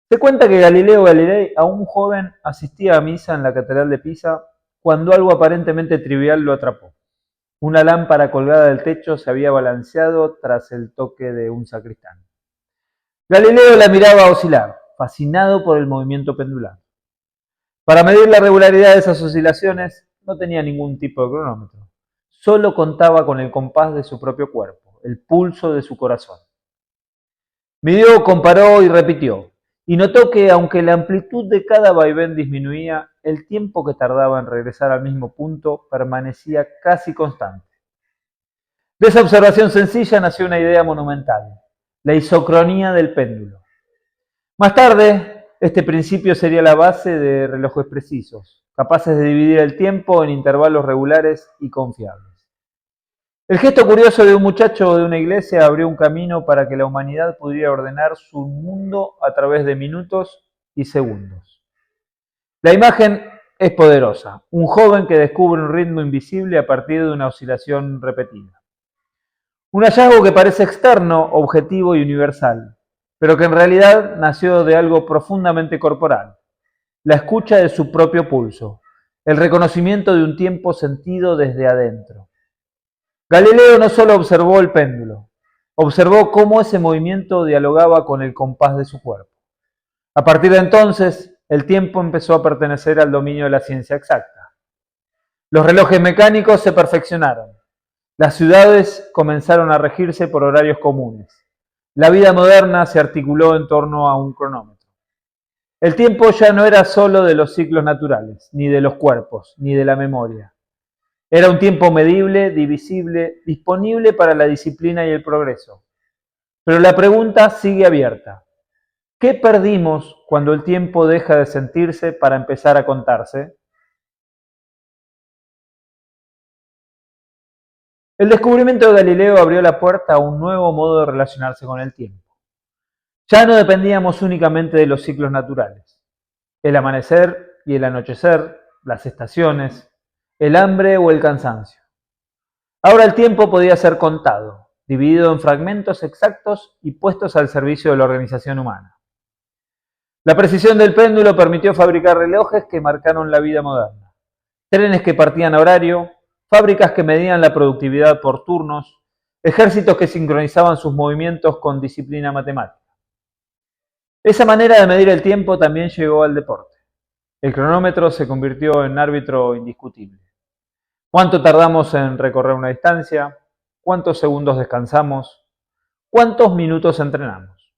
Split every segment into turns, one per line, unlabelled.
Se cuenta que Galileo Galilei, aún joven, asistía a misa en la Catedral de Pisa cuando algo aparentemente trivial lo atrapó. Una lámpara colgada del techo se había balanceado tras el toque de un sacristán. Galileo la miraba oscilar, fascinado por el movimiento pendular. Para medir la regularidad de esas oscilaciones no tenía ningún tipo de cronómetro. Solo contaba con el compás de su propio cuerpo, el pulso de su corazón. Midió, comparó y repitió, y notó que aunque la amplitud de cada vaivén disminuía, el tiempo que tardaba en regresar al mismo punto permanecía casi constante. De esa observación sencilla nació una idea monumental, la isocronía del péndulo. Más tarde, este principio sería la base de relojes precisos, capaces de dividir el tiempo en intervalos regulares y confiables. El gesto curioso de un muchacho de una iglesia abrió un camino para que la humanidad pudiera ordenar su mundo a través de minutos y segundos. La imagen es poderosa, un joven que descubre un ritmo invisible a partir de una oscilación repetida. Un hallazgo que parece externo, objetivo y universal, pero que en realidad nació de algo profundamente corporal, la escucha de su propio pulso, el reconocimiento de un tiempo sentido desde adentro. Galileo no solo observó el péndulo, observó cómo ese movimiento dialogaba con el compás de su cuerpo. A partir de entonces, el tiempo empezó a pertenecer al dominio de la ciencia exacta. Los relojes mecánicos se perfeccionaron. Las ciudades comenzaron a regirse por horarios comunes. La vida moderna se articuló en torno a un cronómetro. El tiempo ya no era solo de los ciclos naturales, ni de los cuerpos, ni de la memoria. Era un tiempo medible, divisible, disponible para la disciplina y el progreso. Pero la pregunta sigue abierta. ¿Qué perdimos cuando el tiempo deja de sentirse para empezar a contarse? El descubrimiento de Galileo abrió la puerta a un nuevo modo de relacionarse con el tiempo. Ya no dependíamos únicamente de los ciclos naturales. El amanecer y el anochecer, las estaciones, el hambre o el cansancio. Ahora el tiempo podía ser contado, dividido en fragmentos exactos y puestos al servicio de la organización humana. La precisión del péndulo permitió fabricar relojes que marcaron la vida moderna, trenes que partían a horario, fábricas que medían la productividad por turnos, ejércitos que sincronizaban sus movimientos con disciplina matemática. Esa manera de medir el tiempo también llegó al deporte. El cronómetro se convirtió en árbitro indiscutible. ¿Cuánto tardamos en recorrer una distancia? ¿Cuántos segundos descansamos? ¿Cuántos minutos entrenamos?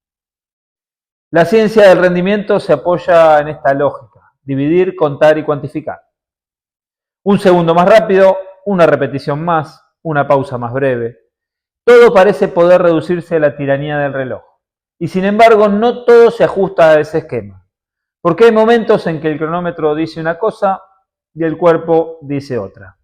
La ciencia del rendimiento se apoya en esta lógica: dividir, contar y cuantificar. Un segundo más rápido, una repetición más, una pausa más breve. Todo parece poder reducirse a la tiranía del reloj. Y sin embargo, no todo se ajusta a ese esquema. Porque hay momentos en que el cronómetro dice una cosa y el cuerpo dice otra.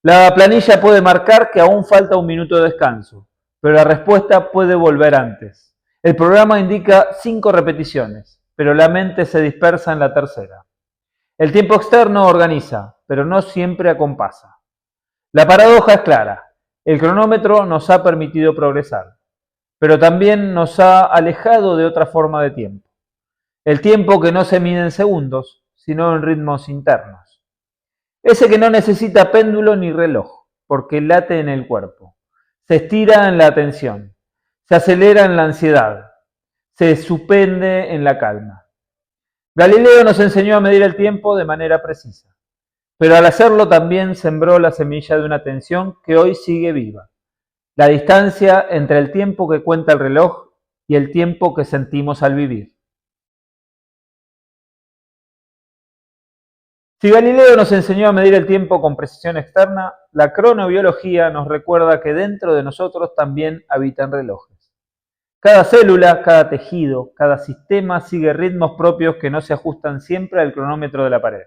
La planilla puede marcar que aún falta un minuto de descanso, pero la respuesta puede volver antes. El programa indica 5 repeticiones, pero la mente se dispersa en la tercera. El tiempo externo organiza, pero no siempre acompasa. La paradoja es clara. El cronómetro nos ha permitido progresar, pero también nos ha alejado de otra forma de tiempo. El tiempo que no se mide en segundos, sino en ritmos internos. Ese que no necesita péndulo ni reloj, porque late en el cuerpo. Se estira en la atención, se acelera en la ansiedad, se suspende en la calma. Galileo nos enseñó a medir el tiempo de manera precisa, pero al hacerlo también sembró la semilla de una tensión que hoy sigue viva. La distancia entre el tiempo que cuenta el reloj y el tiempo que sentimos al vivir. Si Galileo nos enseñó a medir el tiempo con precisión externa, la cronobiología nos recuerda que dentro de nosotros también habitan relojes. Cada célula, cada tejido, cada sistema sigue ritmos propios que no se ajustan siempre al cronómetro de la pared.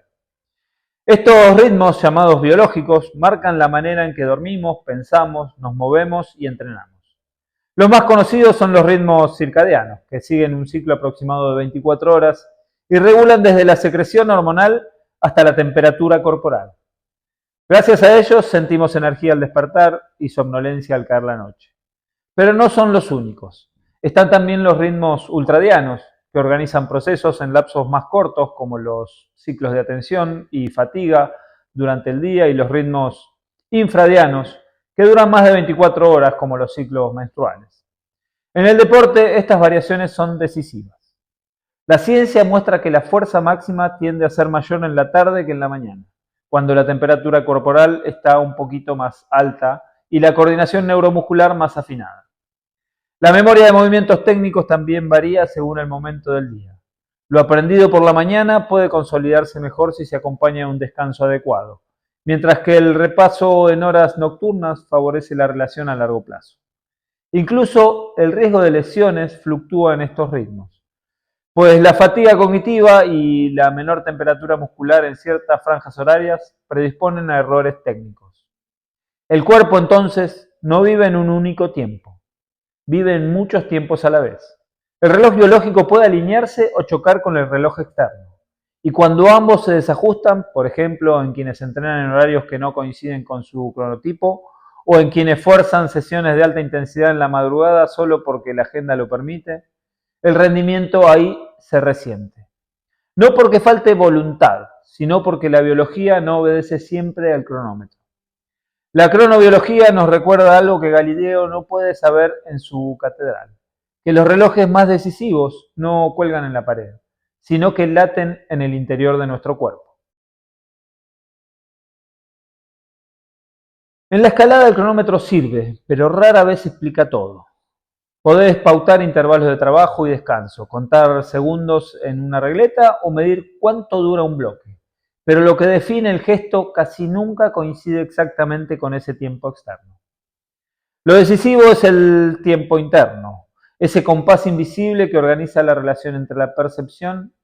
Estos ritmos, llamados biológicos, marcan la manera en que dormimos, pensamos, nos movemos y entrenamos. Los más conocidos son los ritmos circadianos, que siguen un ciclo aproximado de 24 horas y regulan desde la secreción hormonal hasta la temperatura corporal. Gracias a ellos sentimos energía al despertar y somnolencia al caer la noche. Pero no son los únicos. Están también los ritmos ultradianos, que organizan procesos en lapsos más cortos, como los ciclos de atención y fatiga durante el día, y los ritmos infradianos, que duran más de 24 horas, como los ciclos menstruales. En el deporte, estas variaciones son decisivas. La ciencia muestra que la fuerza máxima tiende a ser mayor en la tarde que en la mañana, cuando la temperatura corporal está un poquito más alta y la coordinación neuromuscular más afinada. La memoria de movimientos técnicos también varía según el momento del día. Lo aprendido por la mañana puede consolidarse mejor si se acompaña de un descanso adecuado, mientras que el repaso en horas nocturnas favorece la relación a largo plazo. Incluso el riesgo de lesiones fluctúa en estos ritmos, pues la fatiga cognitiva y la menor temperatura muscular en ciertas franjas horarias predisponen a errores técnicos. El cuerpo entonces no vive en un único tiempo, vive en muchos tiempos a la vez. El reloj biológico puede alinearse o chocar con el reloj externo. Y cuando ambos se desajustan, por ejemplo, en quienes entrenan en horarios que no coinciden con su cronotipo, o en quienes fuerzan sesiones de alta intensidad en la madrugada solo porque la agenda lo permite, el rendimiento ahí se resiente. No porque falte voluntad, sino porque la biología no obedece siempre al cronómetro. La cronobiología nos recuerda algo que Galileo no puede saber en su catedral, que los relojes más decisivos no cuelgan en la pared, sino que laten en el interior de nuestro cuerpo. En la escalada el cronómetro sirve, pero rara vez explica todo. Podés pautar intervalos de trabajo y descanso, contar segundos en una regleta o medir cuánto dura un bloque. Pero lo que define el gesto casi nunca coincide exactamente con ese tiempo externo. Lo decisivo es el tiempo interno, ese compás invisible que organiza la relación entre la percepción,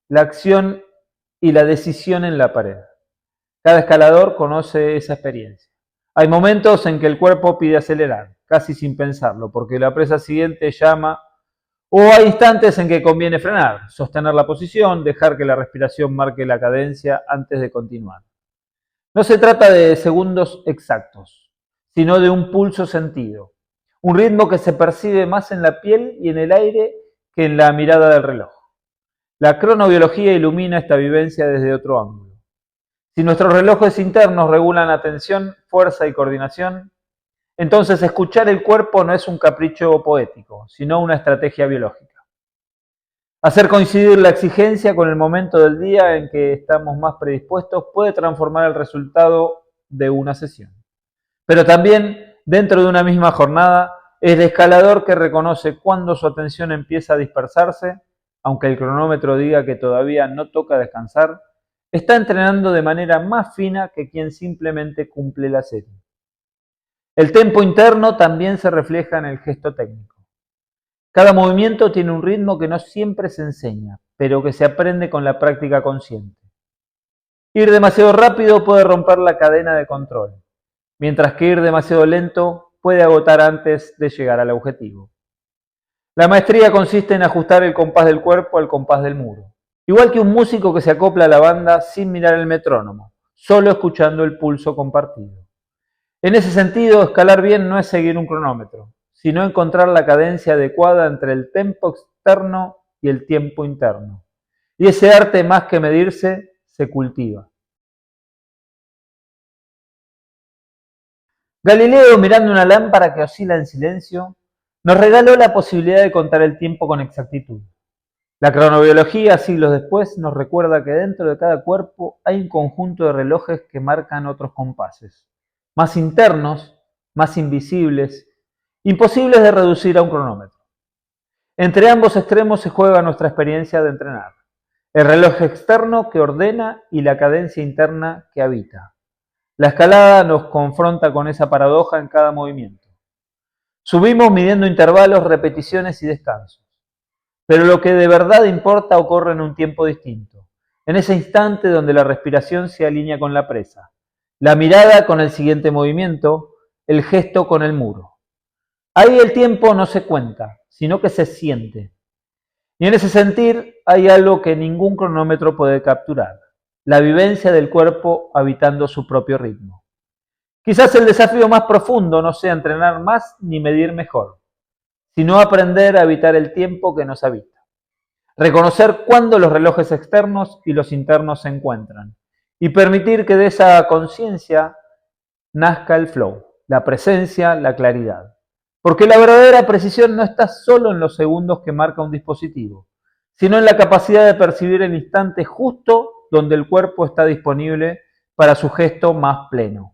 la acción y la decisión en la pared. Cada escalador conoce esa experiencia. Hay momentos en que el cuerpo pide acelerar, casi sin pensarlo, porque la presa siguiente llama, o hay instantes en que conviene frenar, sostener la posición, dejar que la respiración marque la cadencia antes de continuar. No se trata de segundos exactos, sino de un pulso sentido, un ritmo que se percibe más en la piel y en el aire que en la mirada del reloj. La cronobiología ilumina esta vivencia desde otro ángulo. Si nuestros relojes internos regulan atención, fuerza y coordinación, entonces escuchar el cuerpo no es un capricho poético, sino una estrategia biológica. Hacer coincidir la exigencia con el momento del día en que estamos más predispuestos puede transformar el resultado de una sesión. Pero también, dentro de una misma jornada, es el escalador que reconoce cuándo su atención empieza a dispersarse, aunque el cronómetro diga que todavía no toca descansar, está entrenando de manera más fina que quien simplemente cumple la serie. El tempo interno también se refleja en el gesto técnico. Cada movimiento tiene un ritmo que no siempre se enseña, pero que se aprende con la práctica consciente. Ir demasiado rápido puede romper la cadena de control, mientras que ir demasiado lento puede agotar antes de llegar al objetivo. La maestría consiste en ajustar el compás del cuerpo al compás del muro, igual que un músico que se acopla a la banda sin mirar el metrónomo, solo escuchando el pulso compartido. En ese sentido, escalar bien no es seguir un cronómetro, sino encontrar la cadencia adecuada entre el tempo externo y el tiempo interno. Y ese arte, más que medirse, se cultiva. Galileo, mirando una lámpara que oscila en silencio, nos regaló la posibilidad de contar el tiempo con exactitud. La cronobiología, siglos después, nos recuerda que dentro de cada cuerpo hay un conjunto de relojes que marcan otros compases, más internos, más invisibles, imposibles de reducir a un cronómetro. Entre ambos extremos se juega nuestra experiencia de entrenar, el reloj externo que ordena y la cadencia interna que habita. La escalada nos confronta con esa paradoja en cada movimiento. Subimos midiendo intervalos, repeticiones y descansos. Pero lo que de verdad importa ocurre en un tiempo distinto, en ese instante donde la respiración se alinea con la presa, la mirada con el siguiente movimiento, el gesto con el muro. Ahí el tiempo no se cuenta, sino que se siente. Y en ese sentir hay algo que ningún cronómetro puede capturar, la vivencia del cuerpo habitando su propio ritmo. Quizás el desafío más profundo no sea entrenar más ni medir mejor, sino aprender a habitar el tiempo que nos habita. Reconocer cuándo los relojes externos y los internos se encuentran y permitir que de esa conciencia nazca el flow, la presencia, la claridad. Porque la verdadera precisión no está solo en los segundos que marca un dispositivo, sino en la capacidad de percibir el instante justo donde el cuerpo está disponible para su gesto más pleno.